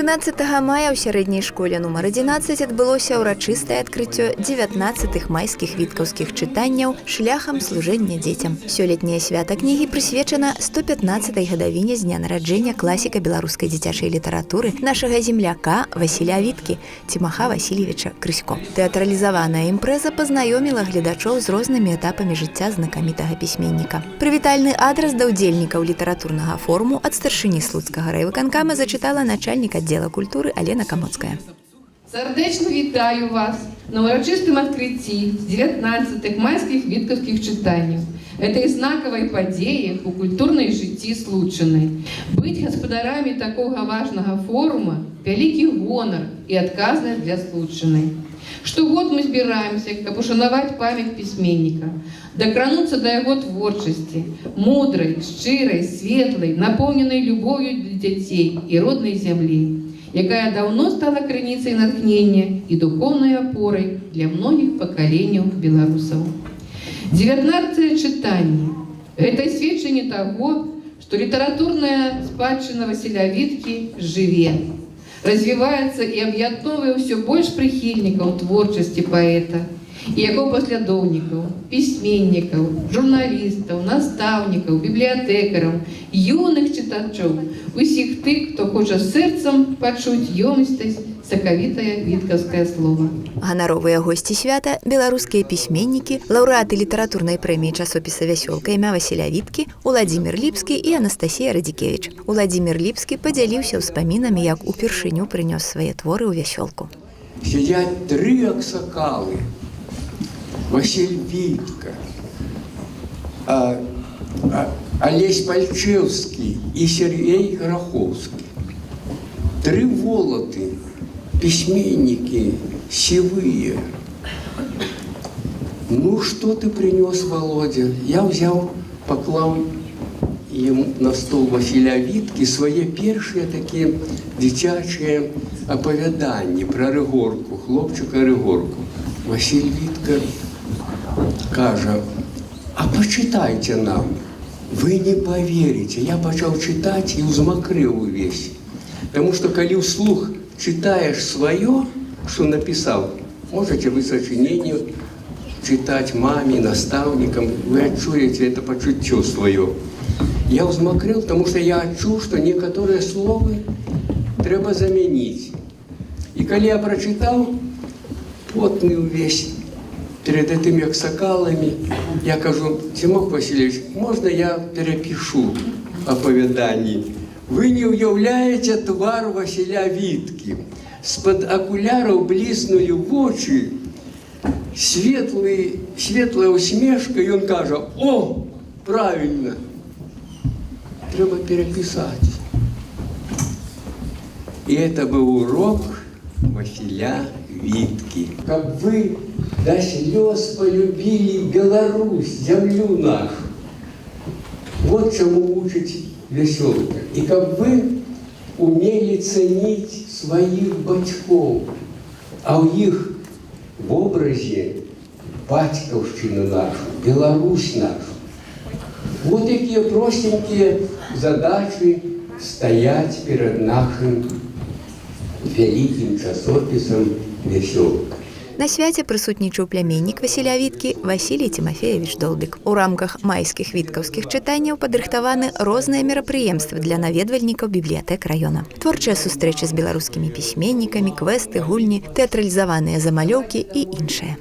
13 мая ў сярэдняй школе нумар 11 адбылося ўрачыстае адкрыццё 19-х майскіх віткаўскіх чытанняў шляхам служэння дзецям. Сёлетняе свята кнігі прысвечана 115-й гадавіне з дня нараджэння класіка беларускай дзіцячай літаратуры нашага земляка Васіля Віткі Цімаха Васильевича Крысько. Тэатралізаваная імпрэза пазнаёміла гледачоў з рознымі этапамі жыцця знакамітага пісьменніка. Прывітальны адрас да ўдзельнікаў літаратурнага форуму ад старшыні слуцкага райвыканкама зачытала начальник отдела культуры Алена Камоцкая. Сардечно вітаю вас на урочистым открытии 19-х майских віткаўскіх чытанняў. Этой знаковой падзеі у культурной жыцці Случыны. Быть гаспадарамі такого важного форума – вялікі гонар и адказнасць для Случыны. Штогод мы збіраемся, каб ушанаваць памяць пісьменніка, дакрануцца да яго творчасці, мудрай, шчырай, светлай, напоўненай любов'ю для дзяцей і роднай зямлі, якая даўно стала крыніцай натхнення і духоўнай апорай для многіх пакаленняў беларусаў. 19 чытанні – гэта сведчанне таго, што літаратурная спадчына Васіля Віткі жыве, развивается и аб'ядновае ўсё больш прыхільнікаў творчасці паэта і яго паслядоўнікаў, пісьменнікаў, журналістаў, настаўнікаў, бібліятэкараў, юных чытачоў, усіх тых, хто хоча сэрцам пачуць ёмістасць сакавітае віткаўскае слова. Ганаровыя госці свята – беларускія пісьменнікі, лаўрэаты літаратурнай прэміі часопіса «Вясёлка» імя Васіля Віткі, Уладзімір Ліпскі і Анастасія Радзікевіч. Уладзімір Ліпскі падзяліўся ўспамінамі, як упершыню прынёс свае творы ў «Вясёлку». Сидят три аксакалы. Василь Витка, Олесь Пальчевский и Сергей Гороховский. Три волоты, письменники сивые. Ну, что ты принес, Володя? Я взял, поклал ему на стол Василя Витки свои первые такие дитячие оповедания про Ригорку, хлопчика Ригорку. Василь Витка каже: а почитайте нам. Вы не поверите. Я почал читать и узмокрыл увесь. Потому что, коли вслух читаешь свое, что написал, можете вы сочинение читать маме, наставникам, вы отчуете это почуття свое. Я узмокрыл, потому что я отчул, что некоторые слова треба заменить. И коли я прочитал, потный увесь, перед этими аксакалами, я кажу: Тимох Васильевич, можно я перепишу оповедание? Вы не уявляете твар Василя Витки. З-під окуляров блиснули в очі, светлая усмешка, и он каже: о, правильно, треба переписать. И это был урок Василя Витки. Как вы до слез полюбили Беларусь, землю нашу. Вот чему учит «Вясёлка». И как вы умели ценить своих батьков, а у них в образе батьковщину нашу, Беларусь нашу. Вот такие простенькие задачи стоять перед нашим великим часописом «Вясёлка». На свяце прысутнічаў пляменнік Васіля Віткі Васілій Тимофеевич Долбік. У рамках майскіх віткаўскіх чытанняў падрыхтаваны розныя мерапрыемствы для наведвальнікаў бібліятэк раёна. Творчыя сустрэчы з беларускімі пісьменнікамі, квесты, гульні, тэатралізаваныя замалёўкі і іншае.